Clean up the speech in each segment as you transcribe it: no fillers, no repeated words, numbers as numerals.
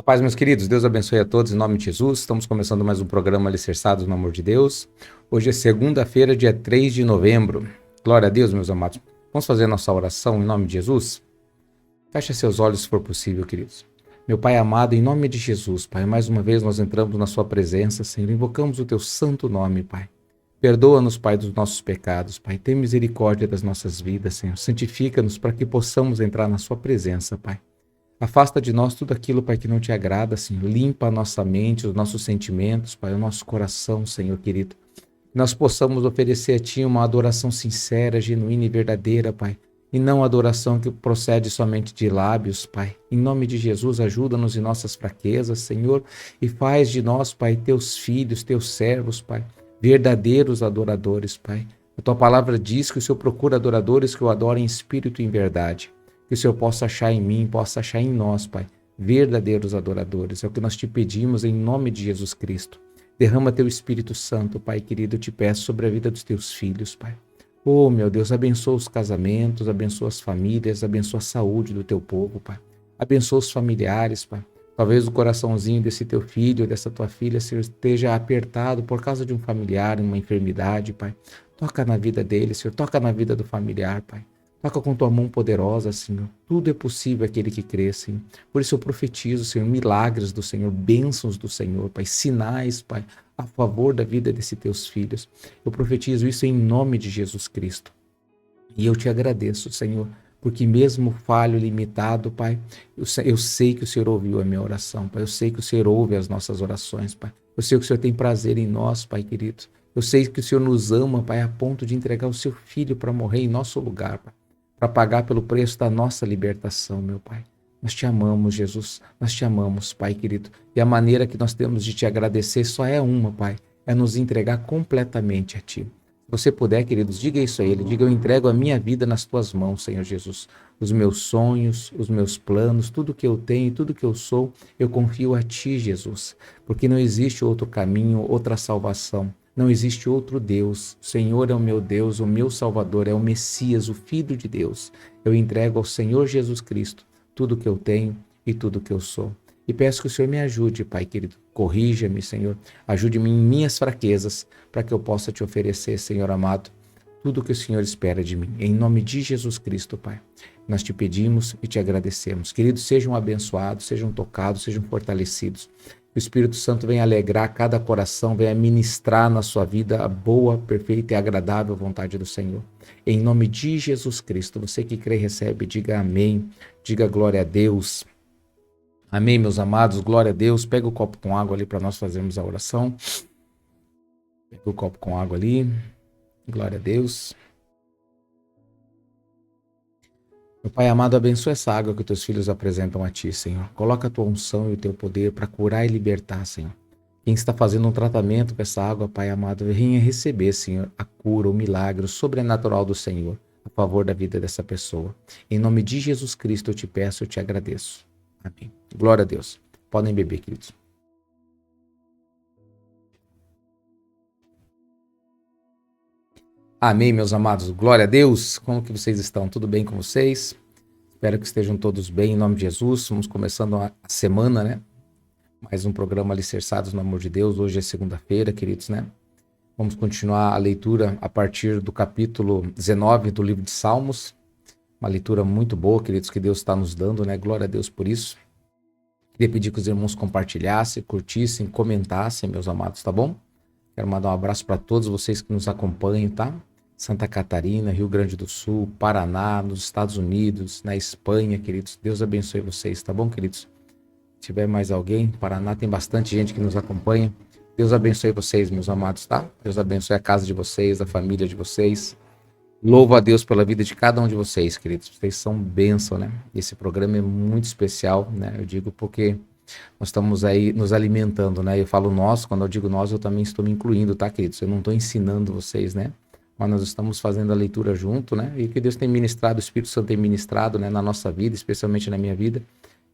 Paz, meus queridos, Deus abençoe a todos em nome de Jesus. Estamos começando mais um programa Alicerçados no Amor de Deus. Hoje é segunda-feira, dia 3 de novembro. Glória a Deus, meus amados. Vamos fazer nossa oração em nome de Jesus? Feche seus olhos se for possível, queridos. Meu Pai amado, em nome de Jesus, Pai, mais uma vez nós entramos na sua presença, Senhor, invocamos o teu santo nome, Pai. Perdoa-nos, Pai, dos nossos pecados, Pai. Tem misericórdia das nossas vidas, Senhor. Santifica-nos para que possamos entrar na sua presença, Pai. Afasta de nós tudo aquilo, Pai, que não te agrada, Senhor. Limpa a nossa mente, os nossos sentimentos, Pai, o nosso coração, Senhor querido. Que nós possamos oferecer a Ti uma adoração sincera, genuína e verdadeira, Pai. E não adoração que procede somente de lábios, Pai. Em nome de Jesus, ajuda-nos em nossas fraquezas, Senhor, e faz de nós, Pai, Teus filhos, Teus servos, Pai, verdadeiros adoradores, Pai. A Tua palavra diz que o Senhor procura adoradores que o adorem em espírito e em verdade. Que o Senhor possa achar em mim, possa achar em nós, Pai, verdadeiros adoradores. É o que nós te pedimos em nome de Jesus Cristo. Derrama Teu Espírito Santo, Pai querido, eu te peço sobre a vida dos Teus filhos, Pai. Oh, meu Deus, abençoa os casamentos, abençoa as famílias, abençoa a saúde do Teu povo, Pai. Abençoa os familiares, Pai. Talvez o coraçãozinho desse Teu filho, dessa Tua filha, Senhor, esteja apertado por causa de um familiar, uma enfermidade, Pai. Toca na vida dele, Senhor, toca na vida do familiar, Pai. Toca com Tua mão poderosa, Senhor. Tudo é possível àquele que crê, Senhor. Por isso eu profetizo, Senhor, milagres do Senhor, bênçãos do Senhor, Pai, sinais, Pai, a favor da vida desses Teus filhos. Eu profetizo isso em nome de Jesus Cristo. E eu te agradeço, Senhor, porque mesmo falho, limitado, Pai, eu sei que o Senhor ouviu a minha oração, Pai. Eu sei que o Senhor ouve as nossas orações, Pai. Eu sei que o Senhor tem prazer em nós, Pai querido. Eu sei que o Senhor nos ama, Pai, a ponto de entregar o Seu Filho para morrer em nosso lugar, Pai, para pagar pelo preço da nossa libertação, meu Pai. Nós te amamos, Jesus. Nós te amamos, Pai querido. E a maneira que nós temos de te agradecer só é uma, Pai. É nos entregar completamente a Ti. Se você puder, queridos, diga isso a Ele. Diga, eu entrego a minha vida nas Tuas mãos, Senhor Jesus. Os meus sonhos, os meus planos, tudo que eu tenho, tudo que eu sou, eu confio a Ti, Jesus. Porque não existe outro caminho, outra salvação. Não existe outro Deus. O Senhor é o meu Deus, o meu Salvador, é o Messias, o Filho de Deus. Eu entrego ao Senhor Jesus Cristo tudo que eu tenho e tudo que eu sou. E peço que o Senhor me ajude, Pai querido. Corrija-me, Senhor. Ajude-me em minhas fraquezas, para que eu possa te oferecer, Senhor amado, tudo que o Senhor espera de mim. Em nome de Jesus Cristo, Pai. Nós te pedimos e te agradecemos. Queridos, sejam abençoados, sejam tocados, sejam fortalecidos. Que o Espírito Santo venha alegrar cada coração, venha ministrar na sua vida a boa, perfeita e agradável vontade do Senhor. Em nome de Jesus Cristo, você que crê e recebe, diga amém, diga glória a Deus. Amém, meus amados, glória a Deus. Pega o copo com água ali para nós fazermos a oração. Pega o copo com água ali, glória a Deus. Meu Pai amado, abençoa essa água que os Teus filhos apresentam a Ti, Senhor. Coloca a Tua unção e o Teu poder para curar e libertar, Senhor. Quem está fazendo um tratamento com essa água, Pai amado, venha receber, Senhor, a cura, o milagre, o sobrenatural do Senhor, a favor da vida dessa pessoa. Em nome de Jesus Cristo eu te peço, eu te agradeço. Amém. Glória a Deus. Podem beber, queridos. Amém, meus amados. Glória a Deus. Como que vocês estão? Tudo bem com vocês? Espero que estejam todos bem em nome de Jesus. Estamos começando a semana, né? Mais um programa Alicerçados no Amor de Deus. Hoje é segunda-feira, queridos, né? Vamos continuar a leitura a partir do capítulo 19 do livro de Salmos. Uma leitura muito boa, queridos, que Deus está nos dando, né? Glória a Deus por isso. Queria pedir que os irmãos compartilhassem, curtissem, comentassem, meus amados, tá bom? Quero mandar um abraço para todos vocês que nos acompanham, tá? Santa Catarina, Rio Grande do Sul, Paraná, nos Estados Unidos, na Espanha, queridos. Deus abençoe vocês, tá bom, queridos? Se tiver mais alguém, Paraná tem bastante gente que nos acompanha. Deus abençoe vocês, meus amados, tá? Deus abençoe a casa de vocês, a família de vocês. Louvo a Deus pela vida de cada um de vocês, queridos. Vocês são bênção, né? Esse programa é muito especial, né? Eu digo porque nós estamos aí nos alimentando, né? Eu falo nós, quando eu digo nós, eu também estou me incluindo, tá, queridos? Eu não estou ensinando vocês, né? Mas nós estamos fazendo a leitura junto, né? E que Deus tem ministrado, o Espírito Santo tem ministrado, né, na nossa vida, especialmente na minha vida.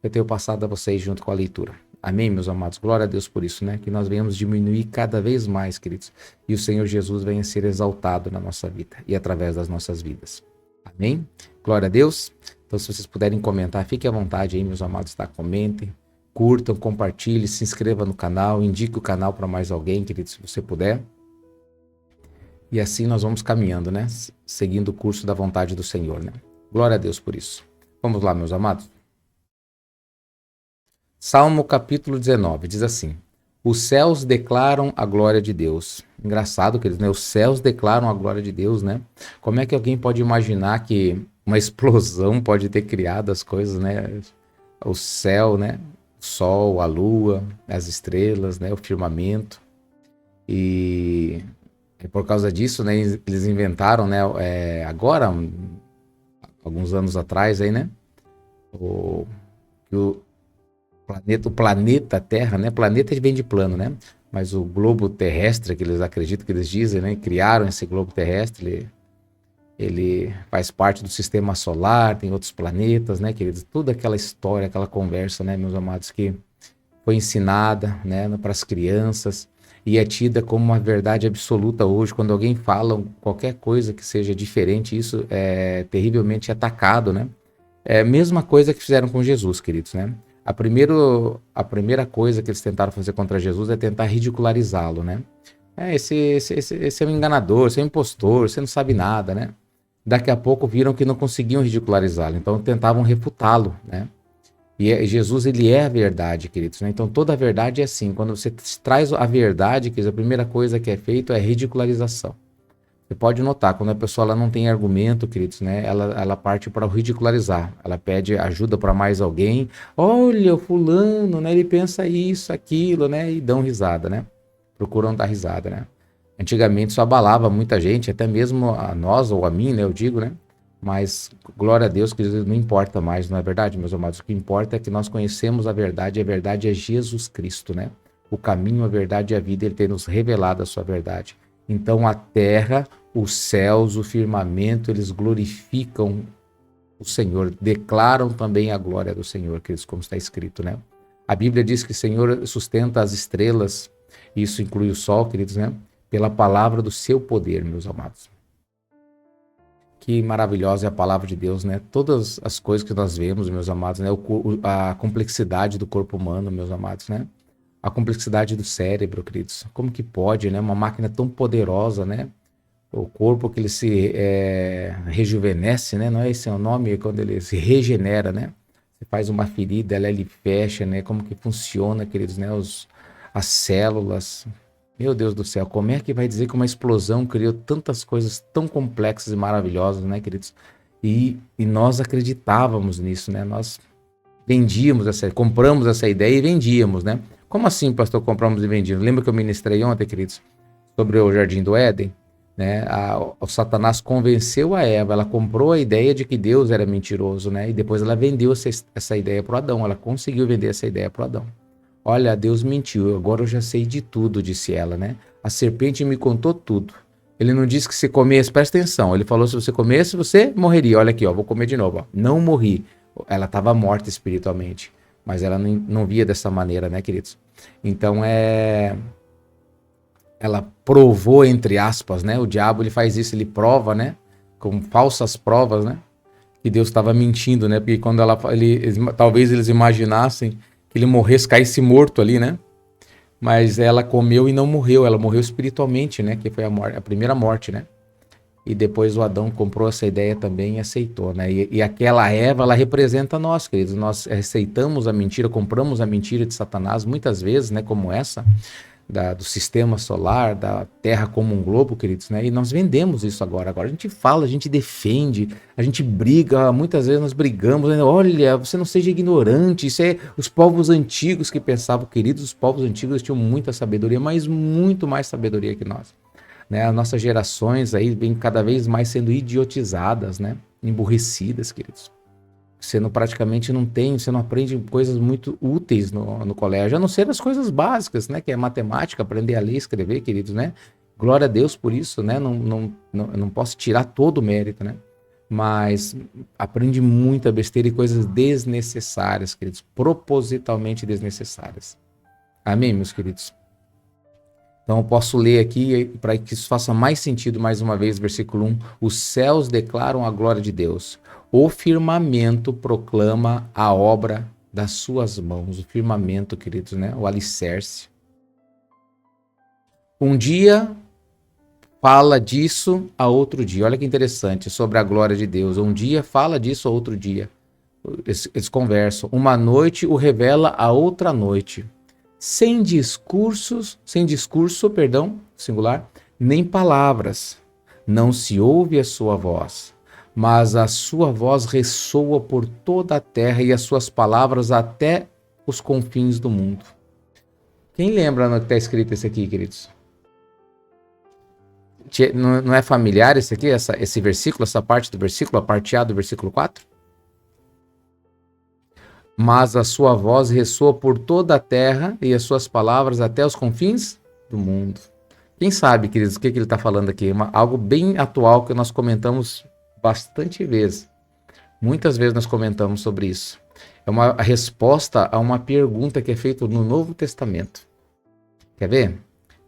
Eu tenho passado a vocês junto com a leitura. Amém, meus amados? Glória a Deus por isso, né? Que nós venhamos diminuir cada vez mais, queridos. E o Senhor Jesus venha ser exaltado na nossa vida e através das nossas vidas. Amém? Glória a Deus. Então, se vocês puderem comentar, fiquem à vontade aí, meus amados, tá? Comentem. curtam, compartilhe, se inscreva no canal, indique o canal para mais alguém, querido, se você puder. E assim nós vamos caminhando, né? Seguindo o curso da vontade do Senhor, né? Glória a Deus por isso. Vamos lá, meus amados. Salmo capítulo 19, diz assim: os céus declaram a glória de Deus. Engraçado, queridos, né? Os céus declaram a glória de Deus, né? Como é que alguém pode imaginar que uma explosão pode ter criado as coisas, né? O céu, né? O sol, a lua, as estrelas, né? O firmamento. E por causa disso, né? Eles inventaram, né? Agora, alguns anos atrás, aí, né? O planeta Terra, né? Planeta vem de plano, né? Mas o globo terrestre, que eles acreditam, que eles dizem, né? Criaram esse globo terrestre, ele faz parte do sistema solar, tem outros planetas, né, queridos? Toda aquela história, aquela conversa, né, meus amados, que foi ensinada, né, para as crianças e é tida como uma verdade absoluta hoje. Quando alguém fala qualquer coisa que seja diferente, isso é terrivelmente atacado, né? É a mesma coisa que fizeram com Jesus, queridos, né? A primeira coisa que eles tentaram fazer contra Jesus é tentar ridicularizá-lo, né? Esse é um enganador, esse é um impostor, você não sabe nada, né? Daqui a pouco viram que não conseguiam ridicularizá-lo, então tentavam refutá-lo, né? E Jesus, ele é a verdade, queridos, né? Então toda a verdade é assim, quando você traz a verdade, queridos, a primeira coisa que é feito é ridicularização. Você pode notar, quando a pessoa ela não tem argumento, queridos, né? Ela parte para o ridicularizar. Ela pede ajuda para mais alguém. Olha, o fulano, né? Ele pensa isso, aquilo, né? E dão risada, né? Procuram dar risada, né? Antigamente isso abalava muita gente, até mesmo a nós ou a mim, né? Eu digo, né? Mas glória a Deus que não importa mais, não é verdade, meus amados? O que importa é que nós conhecemos a verdade é Jesus Cristo, né? O caminho, a verdade e a vida, ele tem nos revelado a sua verdade. Então a terra, os céus, o firmamento, eles glorificam o Senhor, declaram também a glória do Senhor, queridos, como está escrito, né? A Bíblia diz que o Senhor sustenta as estrelas, isso inclui o sol, queridos, né? Pela palavra do seu poder, meus amados. Que maravilhosa é a palavra de Deus, né? Todas as coisas que nós vemos, meus amados, né? A complexidade do corpo humano, meus amados, né? A complexidade do cérebro, queridos. Como que pode, né? Uma máquina tão poderosa, né? O corpo que ele se rejuvenesce, né? Não é esse o nome, quando ele se regenera, né? Você faz uma ferida, ele fecha, né? Como que funciona, queridos, né? As células. Meu Deus do céu, como é que vai dizer que uma explosão criou tantas coisas tão complexas e maravilhosas, né, queridos? E nós acreditávamos nisso, né? Nós compramos essa ideia e vendíamos, né? Como assim, pastor, compramos e vendíamos? Lembra que eu ministrei ontem, queridos, sobre o Jardim do Éden? Né? O Satanás convenceu a Eva, ela comprou a ideia de que Deus era mentiroso, né? E depois ela vendeu essa ideia para o Adão, ela conseguiu vender essa ideia para o Adão. Olha, Deus mentiu, agora eu já sei de tudo, disse ela, né? A serpente me contou tudo. Ele não disse que se comesse, presta atenção, ele falou se você comesse, você morreria. Olha aqui, ó, vou comer de novo, ó. Não morri. Ela estava morta espiritualmente, mas ela não via dessa maneira, né, queridos? Então ela provou, entre aspas, né? O diabo, ele faz isso, ele prova, né? Com falsas provas, né? Que Deus estava mentindo, né? Porque quando talvez eles imaginassem que ele morresse, caísse morto ali, né? Mas ela comeu e não morreu, ela morreu espiritualmente, né? Que foi a primeira morte, né? E depois o Adão comprou essa ideia também e aceitou, né? E aquela Eva, ela representa nós, queridos. Nós aceitamos a mentira, compramos a mentira de Satanás muitas vezes, né? Como essa, do sistema solar, da Terra como um globo, queridos, né? E nós vendemos isso agora. Agora a gente fala, a gente defende, a gente briga, muitas vezes nós brigamos, né? Olha, você não seja ignorante, isso é os povos antigos que pensavam, queridos, os povos antigos tinham muita sabedoria, mas muito mais sabedoria que nós, né? As nossas gerações aí vêm cada vez mais sendo idiotizadas, né? Emburrecidas, queridos. Você praticamente você não aprende coisas muito úteis no colégio, a não ser as coisas básicas, né? Que é matemática, aprender a ler e escrever, queridos, né? Glória a Deus por isso, né? Não posso tirar todo o mérito, né? Mas aprende muita besteira e coisas desnecessárias, queridos, propositalmente desnecessárias. Amém, meus queridos? Então eu posso ler aqui para que isso faça mais sentido mais uma vez, versículo 1. Os céus declaram a glória de Deus. O firmamento proclama a obra das suas mãos, o firmamento, queridos, né? O alicerce. Um dia fala disso a outro dia. Olha que interessante, sobre a glória de Deus. Um dia fala disso a outro dia. Eles conversam. Uma noite o revela a outra noite. Sem discurso, perdão, singular, nem palavras. Não se ouve a sua voz, mas a sua voz ressoa por toda a terra e as suas palavras até os confins do mundo. Quem lembra no que está escrito esse aqui, queridos? Não é familiar esse aqui, esse versículo, essa parte do versículo, a parte A do versículo 4? Mas a sua voz ressoa por toda a terra e as suas palavras até os confins do mundo. Quem sabe, queridos, o que ele está falando aqui? Algo bem atual que nós comentamos bastante vezes. Muitas vezes nós comentamos sobre isso. É uma resposta a uma pergunta que é feita no Novo Testamento. Quer ver?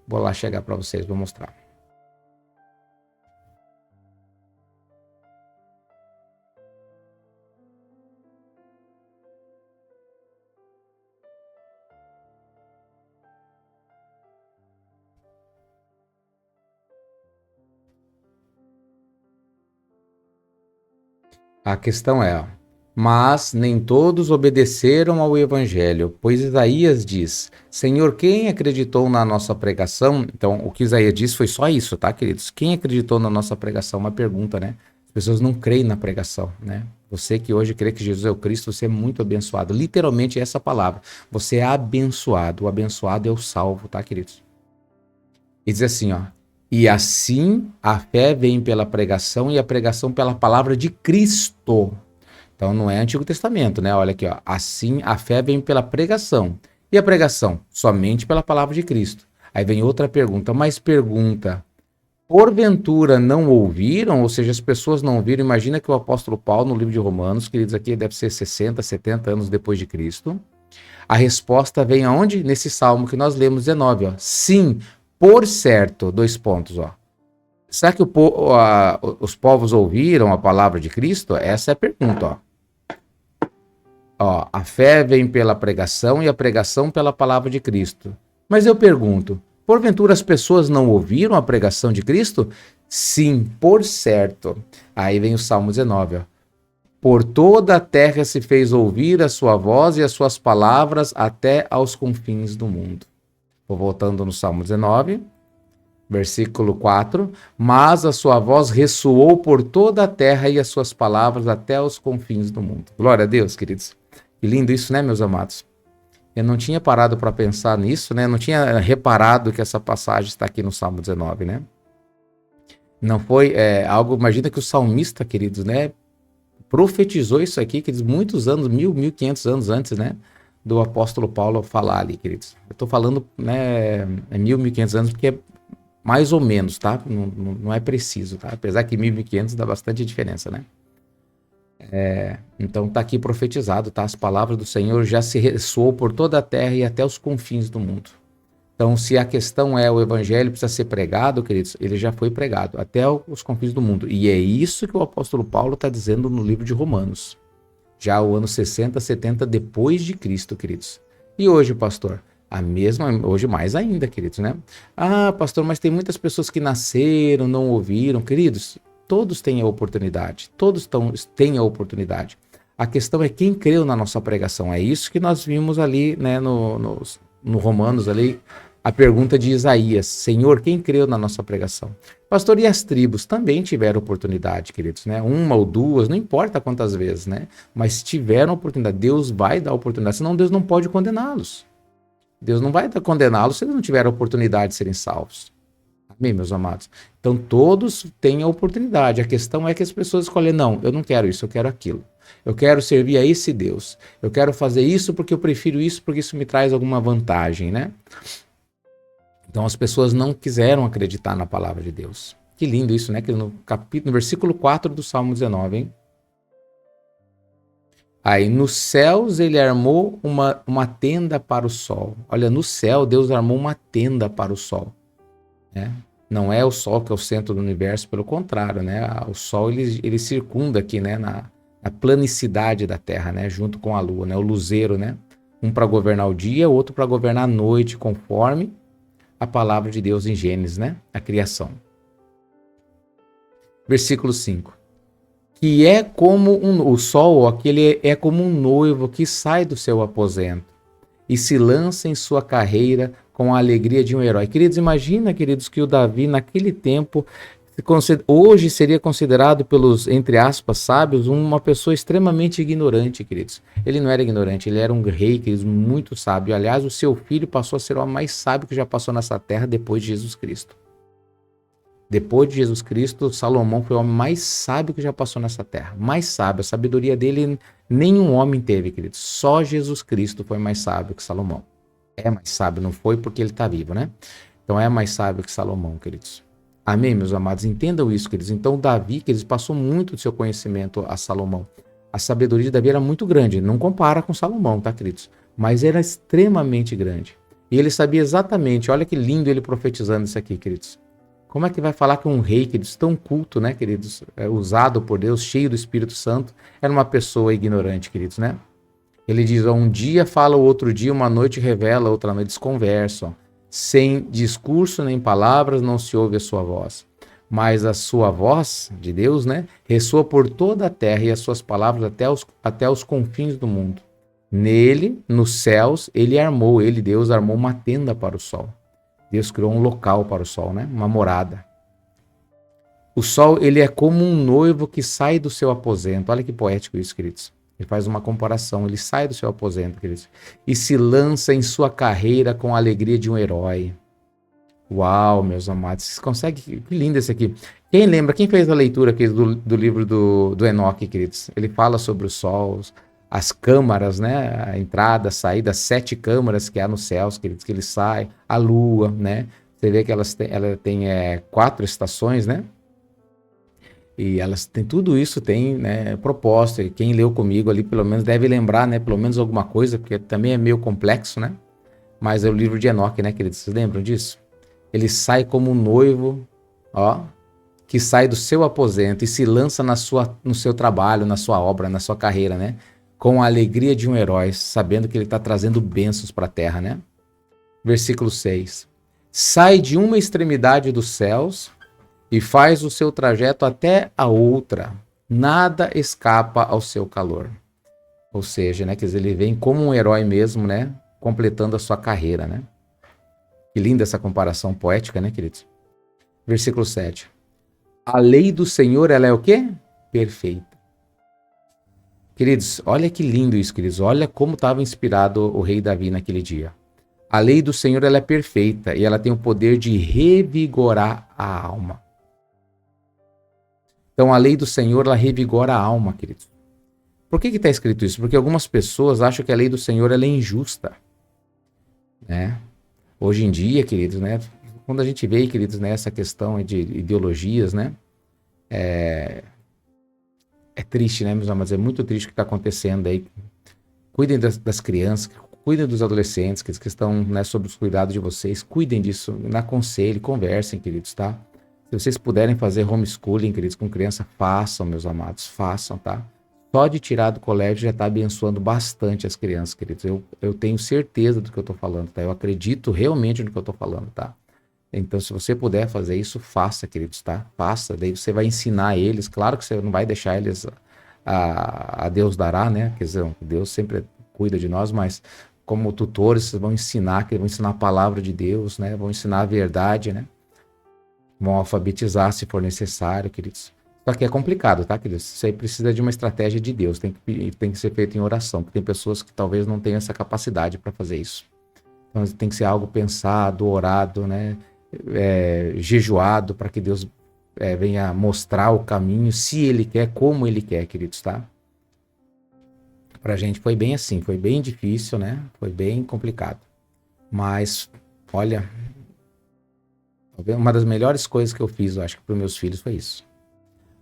Vou lá chegar para vocês, vou mostrar. A questão é, ó, mas nem todos obedeceram ao evangelho, pois Isaías diz, Senhor, quem acreditou na nossa pregação? Então, o que Isaías disse foi só isso, tá, queridos? Quem acreditou na nossa pregação? Uma pergunta, né? As pessoas não creem na pregação, né? Você que hoje crê que Jesus é o Cristo, você é muito abençoado. Literalmente essa palavra. Você é abençoado. O abençoado é o salvo, tá, queridos? E diz assim, ó. E assim a fé vem pela pregação e a pregação pela palavra de Cristo. Então não é Antigo Testamento, né? Olha aqui, ó. Assim a fé vem pela pregação. E a pregação? Somente pela palavra de Cristo. Aí vem outra pergunta, mas pergunta, porventura não ouviram? Ou seja, as pessoas não ouviram. Imagina que o apóstolo Paulo, no livro de Romanos, queridos, aqui deve ser 60, 70 anos depois de Cristo. A resposta vem aonde? Nesse salmo que nós lemos 19, ó. Sim, por certo, 2 pontos, ó. Será que os povos ouviram a palavra de Cristo? Essa é a pergunta, ó. Ó, a fé vem pela pregação e a pregação pela palavra de Cristo. Mas eu pergunto, porventura as pessoas não ouviram a pregação de Cristo? Sim, por certo. Aí vem o Salmo 19, ó. Por toda a terra se fez ouvir a sua voz e as suas palavras até aos confins do mundo. Vou voltando no Salmo 19, versículo 4. Mas a sua voz ressoou por toda a terra e as suas palavras até os confins do mundo. Glória a Deus, queridos. Que lindo isso, né, meus amados? Eu não tinha parado para pensar nisso, né? Eu não tinha reparado que essa passagem está aqui no Salmo 19, né? Não foi algo... Imagina que o salmista, queridos, né? Profetizou isso aqui, queridos, muitos anos, 1.500 anos antes, né? Do apóstolo Paulo falar ali, queridos. Eu estou falando, né, 1.500 anos, porque é mais ou menos, tá? Não é preciso, tá? Apesar que 1.500 dá bastante diferença, né? Então tá aqui profetizado, tá? As palavras do Senhor já se ressoou por toda a terra e até os confins do mundo. Então, se a questão é o evangelho precisa ser pregado, queridos, ele já foi pregado até os confins do mundo. E é isso que o apóstolo Paulo está dizendo no livro de Romanos. Já o ano 60, 70 depois de Cristo, queridos. E hoje, pastor? A mesma, hoje mais ainda, queridos, né? Ah, pastor, mas tem muitas pessoas que nasceram, não ouviram. Queridos, todos têm a oportunidade. Todos têm a oportunidade. A questão é quem creu na nossa pregação. É isso que nós vimos ali, né, no Romanos ali, a pergunta de Isaías. Senhor, quem creu na nossa pregação? Pastor, e as tribos também tiveram oportunidade, queridos, né? Uma ou duas, não importa quantas vezes, né? Mas tiveram oportunidade. Deus vai dar oportunidade, senão Deus não pode condená-los. Deus não vai condená-los se eles não tiverem a oportunidade de serem salvos. Amém, meus amados? Então, todos têm a oportunidade. A questão é que as pessoas escolhem, não, eu não quero isso, eu quero aquilo. Eu quero servir a esse Deus. Eu quero fazer isso porque eu prefiro isso, porque isso me traz alguma vantagem, né? Então, as pessoas não quiseram acreditar na palavra de Deus. Que lindo isso, né? Que no versículo 4 do Salmo 19, hein? Aí, nos céus ele armou uma tenda para o sol. Olha, no céu Deus armou uma tenda para o sol. Né? Não é o sol que é o centro do universo, pelo contrário, né? O sol ele circunda aqui, né? Na a planicidade da terra, né? Junto com a lua, né? O luzeiro, né? Um para governar o dia, outro para governar a noite, conforme a palavra de Deus em Gênesis, né? A criação. Versículo 5. Que é como o sol, aquele é como um noivo que sai do seu aposento e se lança em sua carreira com a alegria de um herói. Queridos, imagina, queridos, que o Davi naquele tempo, hoje seria considerado pelos, entre aspas, sábios, uma pessoa extremamente ignorante, queridos. Ele não era ignorante, ele era um rei, queridos, muito sábio. Aliás, o seu filho passou a ser o homem mais sábio que já passou nessa terra depois de Jesus Cristo. Depois de Jesus Cristo, Salomão foi o homem mais sábio que já passou nessa terra. Mais sábio. A sabedoria dele nenhum homem teve, queridos. Só Jesus Cristo foi mais sábio que Salomão. É mais sábio, não foi porque ele está vivo, né? Então é mais sábio que Salomão, queridos. Amém, meus amados? Entendam isso, queridos. Então Davi, queridos, passou muito do seu conhecimento a Salomão. A sabedoria de Davi era muito grande. Não compara com Salomão, tá, queridos? Mas era extremamente grande. E ele sabia exatamente, olha que lindo ele profetizando isso aqui, queridos. Como é que vai falar que um rei, queridos, tão culto, né, queridos, usado por Deus, cheio do Espírito Santo, era uma pessoa ignorante, queridos, né? Ele diz, um dia fala, o outro dia, uma noite revela, outra noite desconversam. Sem discurso nem palavras não se ouve a sua voz. Mas a sua voz, de Deus, né, ressoa por toda a terra e as suas palavras até os confins do mundo. Nele, nos céus, Deus, armou uma tenda para o sol. Deus criou um local para o sol, né? Uma morada. O sol, ele é como um noivo que sai do seu aposento. Olha que poético isso, queridos. Ele faz uma comparação. Ele sai do seu aposento, queridos, e se lança em sua carreira com a alegria de um herói. Uau, meus amados. Vocês conseguem? Que lindo esse aqui. Quem lembra? Quem fez a leitura aqui do livro do Enoque, queridos? Ele fala sobre os sols, as câmaras, né? A entrada, a saída, as 7 câmaras que há nos céus, queridos, que ele sai, a lua, né? Você vê que ela tem 4 estações, né? E elas têm tudo isso, tem, né, propósito. E quem leu comigo ali, pelo menos, deve lembrar, né? Pelo menos alguma coisa, porque também é meio complexo, né? Mas é o livro de Enoque, né, queridos? Vocês lembram disso? Ele sai como um noivo, ó, que sai do seu aposento e se lança no seu trabalho, na sua obra, na sua carreira, né? Com a alegria de um herói, sabendo que ele está trazendo bênçãos para a terra, né? Versículo 6. Sai de uma extremidade dos céus e faz o seu trajeto até a outra. Nada escapa ao seu calor. Ou seja, né, quer dizer, ele vem como um herói mesmo, né? Completando a sua carreira, né? Que linda essa comparação poética, né, queridos? Versículo 7. A lei do Senhor, ela é o quê? Perfeita. Queridos, olha que lindo isso, queridos. Olha como estava inspirado o rei Davi naquele dia. A lei do Senhor, ela é perfeita e ela tem o poder de revigorar a alma. Então, a lei do Senhor, ela revigora a alma, queridos. Por que está escrito isso? Porque algumas pessoas acham que a lei do Senhor ela é injusta, né? Hoje em dia, queridos, né? Quando a gente vê, queridos, né, essa questão de ideologias, né? É triste, né, meus amados? É muito triste o que está acontecendo aí. Cuidem das crianças, cuidem dos adolescentes que estão, né, sob os cuidados de vocês. Cuidem disso, aconselhem, conversem, queridos, tá? Se vocês puderem fazer homeschooling, queridos, com criança, façam, meus amados, façam, tá? Só de tirar do colégio já está abençoando bastante as crianças, queridos. Eu tenho certeza do que eu estou falando, tá? Eu acredito realmente no que eu estou falando, tá? Então, se você puder fazer isso, faça, queridos, tá? Faça, daí você vai ensinar eles. Claro que você não vai deixar eles a Deus dará, né? Quer dizer, Deus sempre cuida de nós, mas como tutores, vocês vão ensinar a palavra de Deus, né? Vão ensinar a verdade, né? Vão alfabetizar se for necessário, queridos. Só que é complicado, tá, queridos? Isso aí precisa de uma estratégia de Deus, tem que ser feito em oração, porque tem pessoas que talvez não tenham essa capacidade para fazer isso. Então tem que ser algo pensado, orado, né? Jejuado, para que Deus venha mostrar o caminho, se Ele quer, como Ele quer, queridos, tá? Pra gente foi bem assim, foi bem difícil, né? Foi bem complicado. Mas, olha, uma das melhores coisas que eu fiz, eu acho que para os meus filhos foi isso.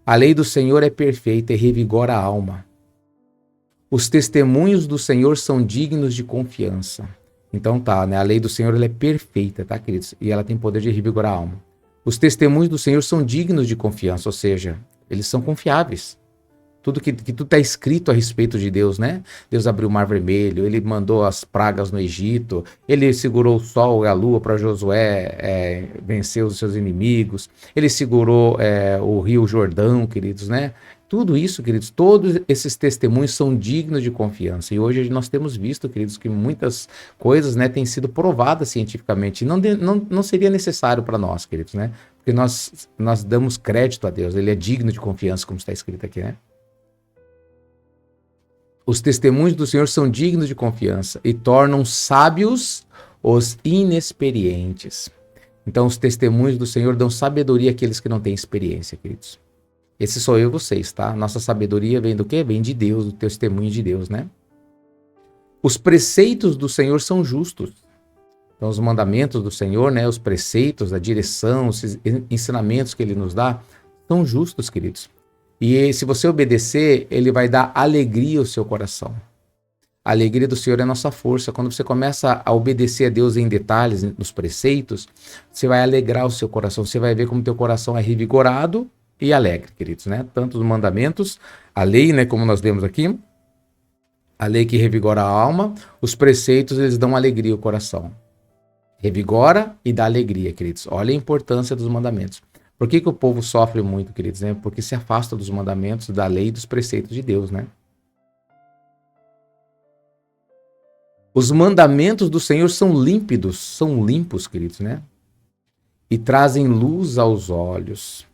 A lei do Senhor é perfeita e revigora a alma. Os testemunhos do Senhor são dignos de confiança. Então tá, né? A lei do Senhor ela é perfeita, tá, queridos? E ela tem poder de revigorar a alma. Os testemunhos do Senhor são dignos de confiança, ou seja, eles são confiáveis. tudo que tudo está escrito a respeito de Deus, né? Deus abriu o Mar Vermelho, ele mandou as pragas no Egito, ele segurou o sol e a lua para Josué vencer os seus inimigos, ele segurou o rio Jordão, queridos, né? Tudo isso, queridos, todos esses testemunhos são dignos de confiança. E hoje nós temos visto, queridos, que muitas coisas, né, têm sido provadas cientificamente. Não seria necessário para nós, queridos, né? Porque nós damos crédito a Deus, ele é digno de confiança, como está escrito aqui, né? Os testemunhos do Senhor são dignos de confiança e tornam sábios os inexperientes. Então, os testemunhos do Senhor dão sabedoria àqueles que não têm experiência, queridos. Esse sou eu e vocês, tá? Nossa sabedoria vem do quê? Vem de Deus, do testemunho de Deus, né? Os preceitos do Senhor são justos. Então, os mandamentos do Senhor, né? Os preceitos, a direção, os ensinamentos que Ele nos dá, são justos, queridos. E se você obedecer, Ele vai dar alegria ao seu coração. A alegria do Senhor é a nossa força. Quando você começa a obedecer a Deus em detalhes, nos preceitos, você vai alegrar o seu coração. Você vai ver como teu coração é revigorado e alegre, queridos, né? Tanto os mandamentos, a lei, né, como nós vemos aqui, a lei que revigora a alma, os preceitos, eles dão alegria ao coração. Revigora e dá alegria, queridos. Olha a importância dos mandamentos. Por que o povo sofre muito, queridos, né? Porque se afasta dos mandamentos, da lei e dos preceitos de Deus, né? Os mandamentos do Senhor são límpidos, são limpos, queridos, né? E trazem luz aos olhos.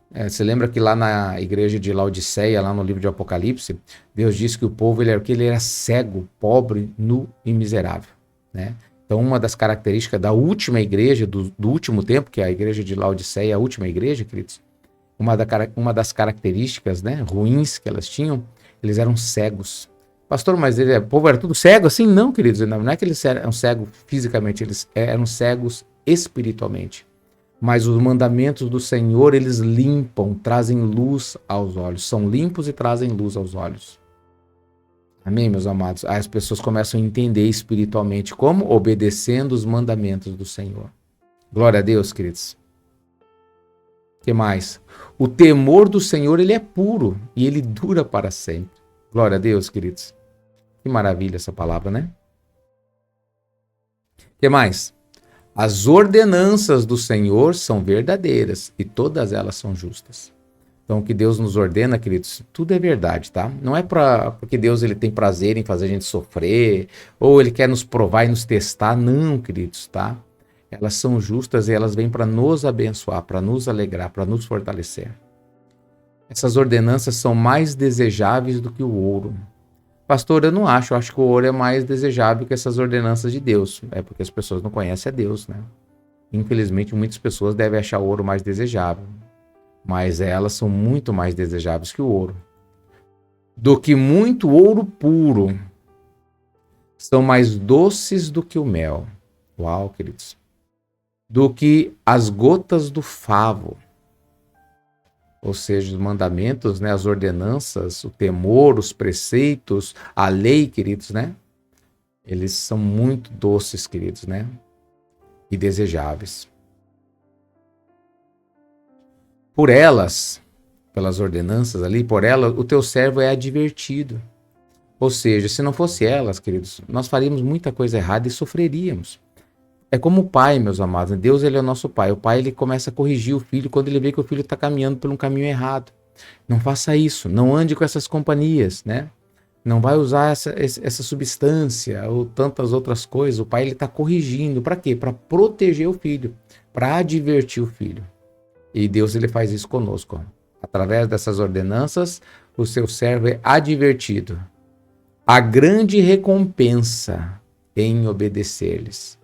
Você lembra que lá na igreja de Laodiceia, lá no livro de Apocalipse, Deus disse que o povo ele era cego, pobre, nu e miserável, né? Então, uma das características da última igreja, do último tempo, que é a igreja de Laodiceia, a última igreja, queridos, uma das características, né, ruins que elas tinham, eles eram cegos. Pastor, mas o povo era tudo cego assim? Não, queridos, não é que eles eram cegos fisicamente, eles eram cegos espiritualmente. Mas os mandamentos do Senhor, eles limpam, trazem luz aos olhos. São limpos e trazem luz aos olhos. Amém, meus amados? Aí as pessoas começam a entender espiritualmente como? Obedecendo os mandamentos do Senhor. Glória a Deus, queridos. O que mais? O temor do Senhor, ele é puro e ele dura para sempre. Glória a Deus, queridos. Que maravilha essa palavra, né? O que mais? As ordenanças do Senhor são verdadeiras e todas elas são justas. Então, o que Deus nos ordena, queridos, tudo é verdade, tá? Não é porque Deus ele tem prazer em fazer a gente sofrer, ou ele quer nos provar e nos testar. Não, queridos, tá? Elas são justas e elas vêm para nos abençoar, para nos alegrar, para nos fortalecer. Essas ordenanças são mais desejáveis do que o ouro. Pastor, eu não acho. Eu acho que o ouro é mais desejável que essas ordenanças de Deus. É porque as pessoas não conhecem a Deus, né? Infelizmente, muitas pessoas devem achar o ouro mais desejável. Mas elas são muito mais desejáveis que o ouro. Do que muito ouro puro. São mais doces do que o mel. Uau, queridos. Do que as gotas do favo. Ou seja, os mandamentos, né, as ordenanças, o temor, os preceitos, a lei, queridos, né? Eles são muito doces, queridos, né? E desejáveis. Por elas, pelas ordenanças ali, por elas, o teu servo é advertido. Ou seja, se não fosse elas, queridos, nós faríamos muita coisa errada e sofreríamos. É como o pai, meus amados. Deus, ele é o nosso pai. O pai, ele começa a corrigir o filho quando ele vê que o filho está caminhando por um caminho errado. Não faça isso. Não ande com essas companhias, né? Não vai usar essa substância ou tantas outras coisas. O pai, ele está corrigindo. Para quê? Para proteger o filho. Para advertir o filho. E Deus, ele faz isso conosco. Através dessas ordenanças, o seu servo é advertido. A grande recompensa em obedecer-lhes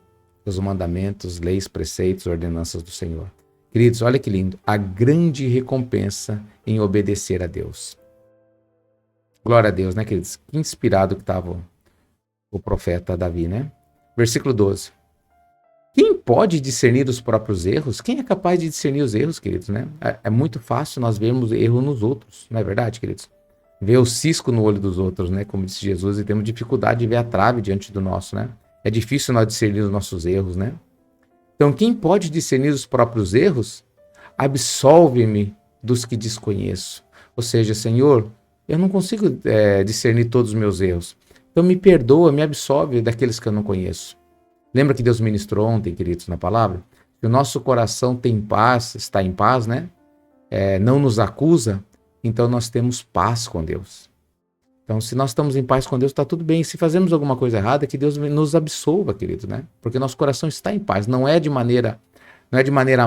os mandamentos, leis, preceitos, ordenanças do Senhor. Queridos, olha que lindo. A grande recompensa em obedecer a Deus. Glória a Deus, né, queridos? Que inspirado que estava o profeta Davi, né? Versículo 12. Quem pode discernir os próprios erros? Quem é capaz de discernir os erros, queridos, né? É muito fácil nós vermos erro nos outros, não é verdade, queridos? Ver o cisco no olho dos outros, né? Como disse Jesus, e temos dificuldade de ver a trave diante do nosso, né? É difícil nós discernir os nossos erros, né? Então, quem pode discernir os próprios erros? Absolve-me dos que desconheço. Ou seja, Senhor, eu não consigo discernir todos os meus erros. Então me perdoa, me absolve daqueles que eu não conheço. Lembra que Deus ministrou ontem, queridos, na palavra? Que o nosso coração tem paz, está em paz, né? Não nos acusa, então nós temos paz com Deus. Então, se nós estamos em paz com Deus, está tudo bem. Se fazemos alguma coisa errada, que Deus nos absolva, queridos, né? Porque nosso coração está em paz. Não é de maneira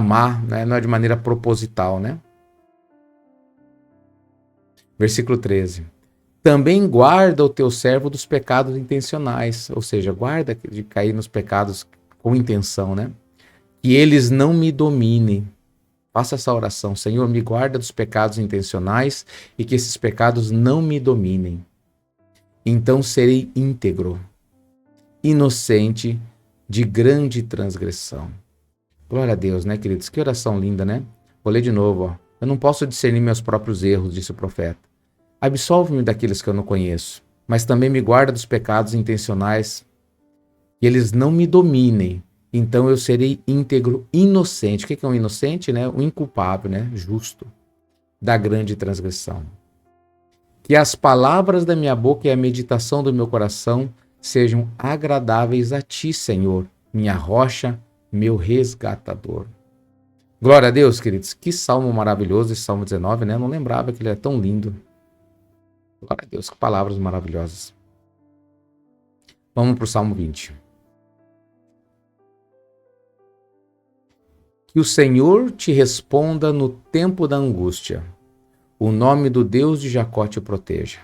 má, né? Não é de maneira proposital, né? Versículo 13. Também guarda o teu servo dos pecados intencionais. Ou seja, guarda de cair nos pecados com intenção, né? Que eles não me dominem. Faça essa oração. Senhor, me guarda dos pecados intencionais e que esses pecados não me dominem. Então serei íntegro, inocente de grande transgressão. Glória a Deus, né, queridos? Que oração linda, né? Vou ler de novo, ó. Eu não posso discernir meus próprios erros, disse o profeta. Absolve-me daqueles que eu não conheço, mas também me guarda dos pecados intencionais, que eles não me dominem. Então eu serei íntegro, inocente. O que é um inocente, né? Um inculpável, né? Justo, da grande transgressão. Que as palavras da minha boca e a meditação do meu coração sejam agradáveis a ti, Senhor, minha rocha, meu resgatador. Glória a Deus, queridos. Que salmo maravilhoso esse Salmo 19, né? Eu não lembrava que ele é tão lindo. Glória a Deus, que palavras maravilhosas. Vamos para o Salmo 20. Que o Senhor te responda no tempo da angústia. O nome do Deus de Jacó te proteja.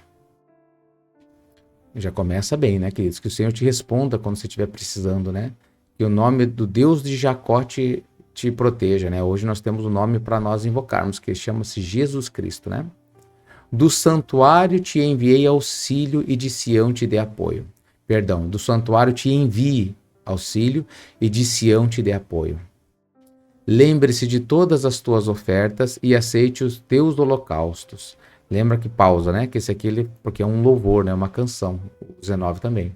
Já começa bem, né, queridos? Que o Senhor te responda quando você estiver precisando, né? Que o nome do Deus de Jacó te proteja, né? Hoje nós temos um nome para nós invocarmos, que chama-se Jesus Cristo, né? Do santuário te enviei auxílio e de Sião te dê apoio. Perdão, do santuário te envie auxílio e de Sião te dê apoio. Lembre-se de todas as tuas ofertas e aceite os teus holocaustos. Lembra que pausa, né? Que esse aqui, porque é um louvor, né? Uma canção. O 19 também.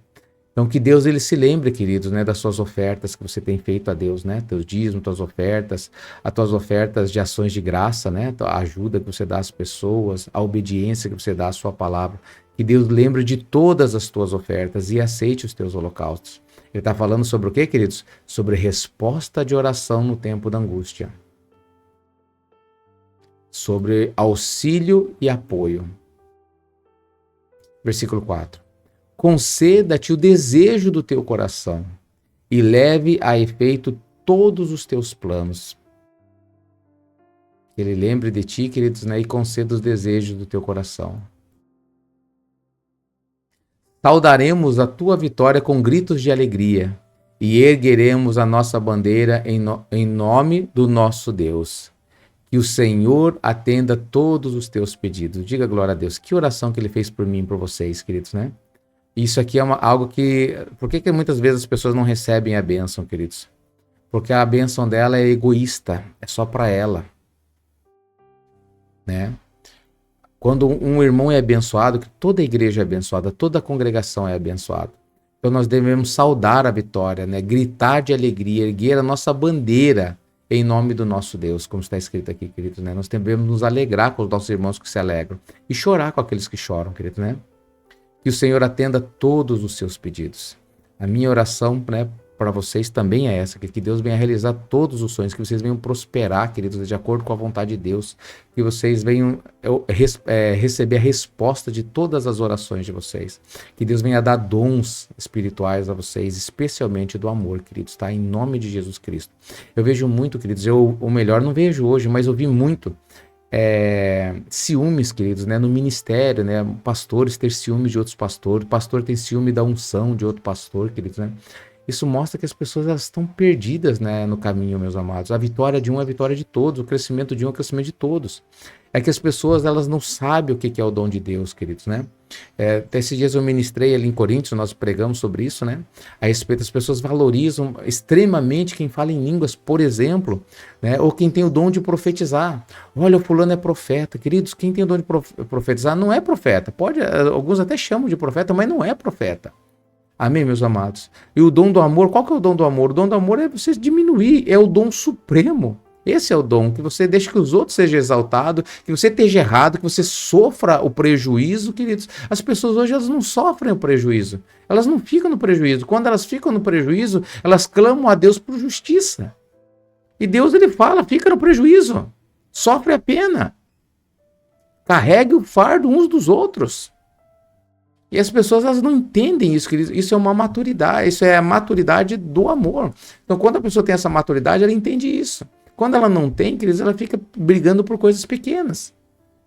Então que Deus ele se lembre, queridos, né? Das suas ofertas que você tem feito a Deus, né? Teus dízimos, tuas ofertas, as tuas ofertas de ações de graça, né? A ajuda que você dá às pessoas, a obediência que você dá à sua palavra. Que Deus lembre de todas as tuas ofertas e aceite os teus holocaustos. Ele está falando sobre o quê, queridos? Sobre resposta de oração no tempo da angústia. Sobre auxílio e apoio. Versículo 4. Conceda-te o desejo do teu coração e leve a efeito todos os teus planos. Ele lembre de ti, queridos, né, e conceda os desejos do teu coração. Saudaremos a tua vitória com gritos de alegria e ergueremos a nossa bandeira em nome do nosso Deus. Que o Senhor atenda todos os teus pedidos. Diga glória a Deus. Que oração que ele fez por mim e por vocês, queridos, né? Isso aqui é algo que... Por que muitas vezes as pessoas não recebem a bênção, queridos? Porque a bênção dela é egoísta, é só para ela, né? Quando um irmão é abençoado, que toda a igreja é abençoada, toda a congregação é abençoada. Então nós devemos saudar a vitória, né? Gritar de alegria, erguer a nossa bandeira em nome do nosso Deus, como está escrito aqui, queridos, né? Nós devemos nos alegrar com os nossos irmãos que se alegram e chorar com aqueles que choram, queridos, né? Que o Senhor atenda todos os seus pedidos. A minha oração, né, para vocês também é essa, que Deus venha realizar todos os sonhos, que vocês venham prosperar, queridos, de acordo com a vontade de Deus, que vocês venham receber a resposta de todas as orações de vocês, que Deus venha dar dons espirituais a vocês, especialmente do amor, queridos, tá? Em nome de Jesus Cristo. Eu vejo muito, queridos, ou melhor, não vejo hoje, mas eu vi muito ciúmes, queridos, né, no ministério, né, pastores ter ciúmes de outros pastores, pastor tem ciúme da unção de outro pastor, queridos, né? Isso mostra que as pessoas elas estão perdidas, né, no caminho, meus amados. A vitória de um é a vitória de todos, o crescimento de um é o crescimento de todos. É que as pessoas elas não sabem o que é o dom de Deus, queridos, né? Até esses dias eu ministrei ali em Coríntios, nós pregamos sobre isso, né? A respeito, as pessoas valorizam extremamente quem fala em línguas, por exemplo, né? Ou quem tem o dom de profetizar. Olha, o fulano é profeta. Queridos, quem tem o dom de profetizar não é profeta. Alguns até chamam de profeta, mas não é profeta. Amém, meus amados? E o dom do amor, qual que é o dom do amor? O dom do amor é você diminuir, é o dom supremo. Esse é o dom, que você deixe que os outros sejam exaltados, que você esteja errado, que você sofra o prejuízo, queridos. As pessoas hoje, elas não sofrem o prejuízo, elas não ficam no prejuízo. Quando elas ficam no prejuízo, elas clamam a Deus por justiça. E Deus, ele fala, fica no prejuízo, sofre a pena, carregue o fardo uns dos outros. E as pessoas, elas não entendem isso, queridos. Isso é uma maturidade, isso é a maturidade do amor. Então, quando a pessoa tem essa maturidade, ela entende isso. Quando ela não tem, queridos, ela fica brigando por coisas pequenas.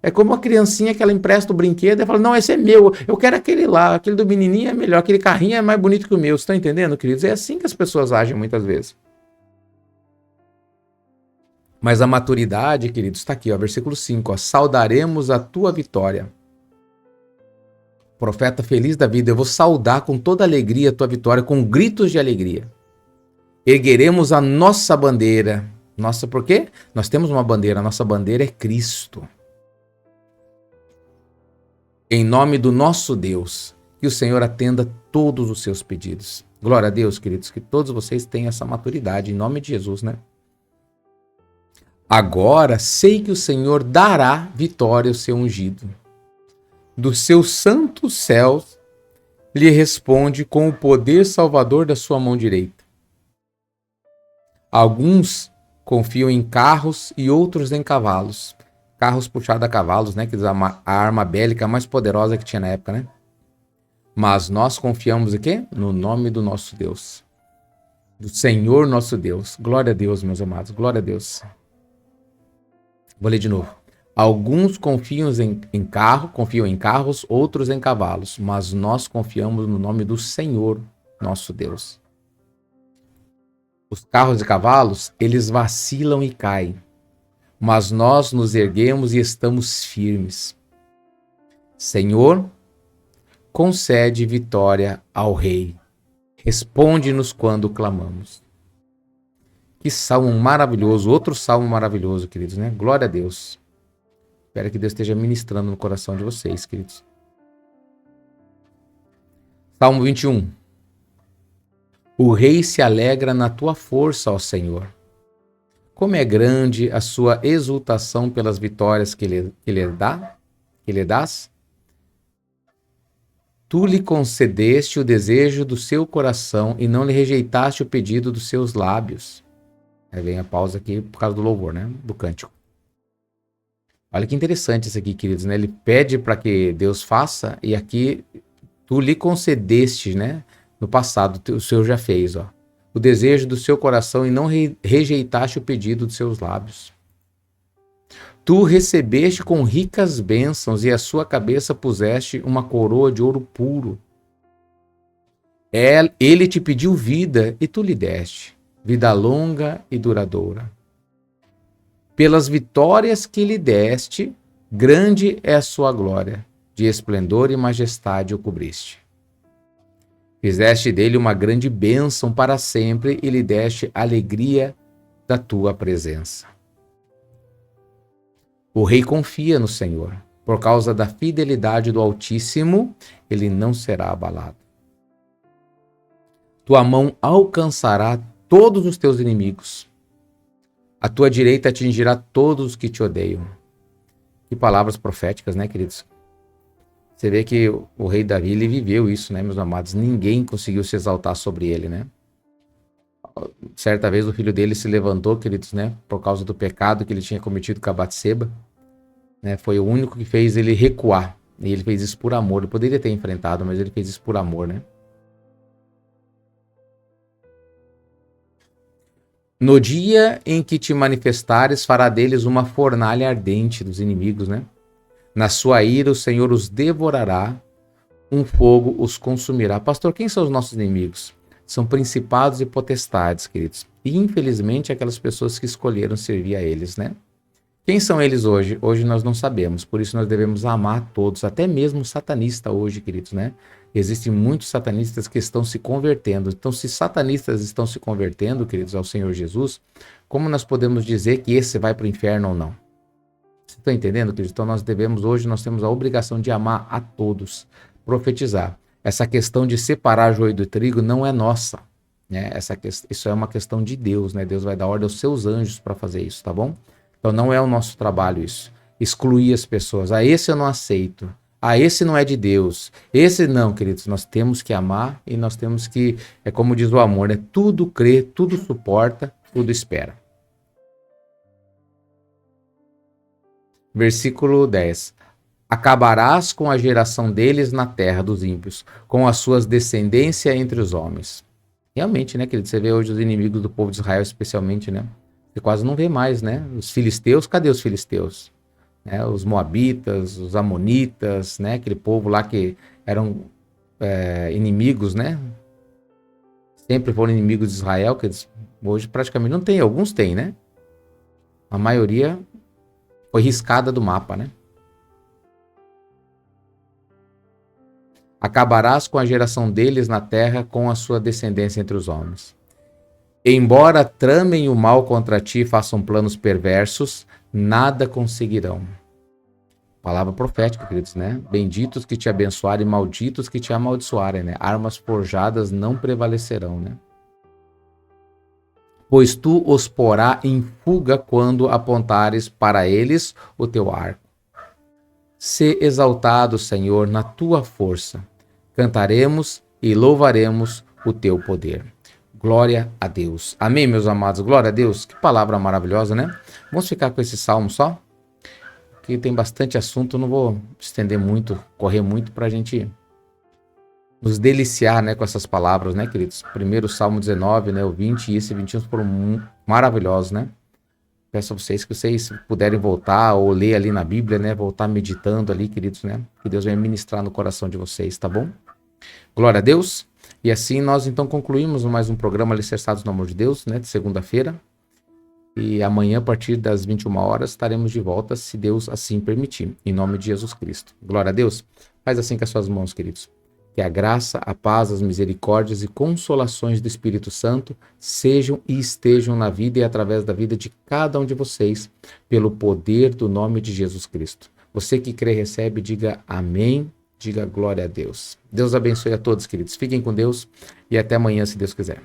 É como uma criancinha que ela empresta o brinquedo e fala, não, esse é meu, eu quero aquele lá, aquele do menininho é melhor, aquele carrinho é mais bonito que o meu. Vocês estão entendendo, queridos? É assim que as pessoas agem muitas vezes. Mas a maturidade, queridos, está aqui, ó, versículo 5, ó, saudaremos a tua vitória. Profeta feliz da vida, eu vou saudar com toda alegria a tua vitória, com gritos de alegria. Ergueremos a nossa bandeira. Nossa, por quê? Nós temos uma bandeira, a nossa bandeira é Cristo. Em nome do nosso Deus, que o Senhor atenda todos os seus pedidos. Glória a Deus, queridos, que todos vocês tenham essa maturidade, em nome de Jesus, né? Agora sei que o Senhor dará vitória ao seu ungido. Dos seus santos céus lhe responde com o poder salvador da sua mão direita. Alguns confiam em carros e outros em cavalos. Carros puxados a cavalos, né? Que é a arma bélica mais poderosa que tinha na época, né? Mas nós confiamos em quê? No nome do nosso Deus. Do Senhor nosso Deus. Glória a Deus, meus amados. Glória a Deus. Vou ler de novo. Alguns confiam em carros, outros em cavalos, mas nós confiamos no nome do Senhor, nosso Deus. Os carros e cavalos, eles vacilam e caem, mas nós nos erguemos e estamos firmes. Senhor, concede vitória ao Rei. Responde-nos quando clamamos. Que salmo maravilhoso, outro salmo maravilhoso, queridos, né? Glória a Deus. Espero que Deus esteja ministrando no coração de vocês, queridos. Salmo 21. O rei se alegra na tua força, ó Senhor. Como é grande a sua exultação pelas vitórias que lhe dás? Tu lhe concedeste o desejo do seu coração e não lhe rejeitaste o pedido dos seus lábios. Aí vem a pausa aqui por causa do louvor, né? Do cântico. Olha que interessante isso aqui, queridos, né? Ele pede para que Deus faça e aqui tu lhe concedeste, né? No passado, o Senhor já fez, ó. O desejo do seu coração e não rejeitaste o pedido dos seus lábios. Tu recebeste com ricas bênçãos e à sua cabeça puseste uma coroa de ouro puro. Ele te pediu vida e tu lhe deste, vida longa e duradoura. Pelas vitórias que lhe deste, grande é a sua glória, de esplendor e majestade o cobriste. Fizeste dele uma grande bênção para sempre e lhe deste alegria da tua presença. O rei confia no Senhor. Por causa da fidelidade do Altíssimo, ele não será abalado. Tua mão alcançará todos os teus inimigos. A tua direita atingirá todos os que te odeiam. Que palavras proféticas, né, queridos? Você vê que o rei Davi, ele viveu isso, né, meus amados? Ninguém conseguiu se exaltar sobre ele, né? Certa vez o filho dele se levantou, queridos, né, por causa do pecado que ele tinha cometido com a Batseba, né? Foi o único que fez ele recuar. E ele fez isso por amor. Ele poderia ter enfrentado, mas ele fez isso por amor, né? No dia em que te manifestares, fará deles uma fornalha ardente dos inimigos, né? Na sua ira, o Senhor os devorará, um fogo os consumirá. Pastor, quem são os nossos inimigos? São principados e potestades, queridos. E, infelizmente, aquelas pessoas que escolheram servir a eles, né? Quem são eles hoje? Hoje nós não sabemos, por isso nós devemos amar todos, até mesmo o satanista hoje, queridos, né? Existem muitos satanistas que estão se convertendo. Então, se satanistas estão se convertendo, queridos, ao Senhor Jesus, como nós podemos dizer que esse vai para o inferno ou não? Você está entendendo, queridos? Então, nós temos a obrigação de amar a todos, profetizar. Essa questão de separar joio do trigo não é nossa. né? Isso é uma questão de Deus, né? Deus vai dar ordem aos seus anjos para fazer isso, tá bom? Então não é o nosso trabalho isso. Excluir as pessoas. Ah, esse eu não aceito. Ah, esse não é de Deus. Esse não, queridos. Nós temos que amar e nós temos que, é como diz o amor, né? Tudo crê, tudo suporta, tudo espera. Versículo 10. Acabarás com a geração deles na terra dos ímpios, com as suas descendências entre os homens. Realmente, né, querido? Você vê hoje os inimigos do povo de Israel, especialmente, né? Você quase não vê mais, né? Os filisteus, cadê os filisteus? Né? Os moabitas, os amonitas, né? Aquele povo lá que eram inimigos, né? Sempre foram inimigos de Israel, que eles hoje praticamente não tem, alguns têm, né? A maioria foi riscada do mapa, né? Acabarás com a geração deles na terra, com a sua descendência entre os homens. Embora tramem o mal contra ti e façam planos perversos, nada conseguirão. Palavra profética, queridos, né? Benditos que te abençoarem, malditos que te amaldiçoarem, né? Armas forjadas não prevalecerão, né? Pois tu os porá em fuga quando apontares para eles o teu arco. Sê exaltado, Senhor, na tua força. Cantaremos e louvaremos o teu poder. Glória a Deus. Amém, meus amados? Glória a Deus. Que palavra maravilhosa, né? Vamos ficar com esse salmo só? Que tem bastante assunto, não vou estender muito, correr muito para a gente nos deliciar, né, com essas palavras, né, queridos? Primeiro Salmo 19, né, o 20 e esse 21 foram maravilhosos, né? Peço a vocês que vocês puderem voltar ou ler ali na Bíblia, né, voltar meditando ali, queridos, né? Que Deus venha ministrar no coração de vocês, tá bom? Glória a Deus. E assim nós então concluímos mais um programa Alicerçados no Amor de Deus, né, de segunda-feira. E amanhã, a partir das 21 horas, estaremos de volta, se Deus assim permitir, em nome de Jesus Cristo. Glória a Deus. Faz assim com as suas mãos, queridos. Que a graça, a paz, as misericórdias e consolações do Espírito Santo sejam e estejam na vida e através da vida de cada um de vocês, pelo poder do nome de Jesus Cristo. Você que crê e recebe, diga amém, diga glória a Deus. Deus abençoe a todos, queridos. Fiquem com Deus e até amanhã, se Deus quiser.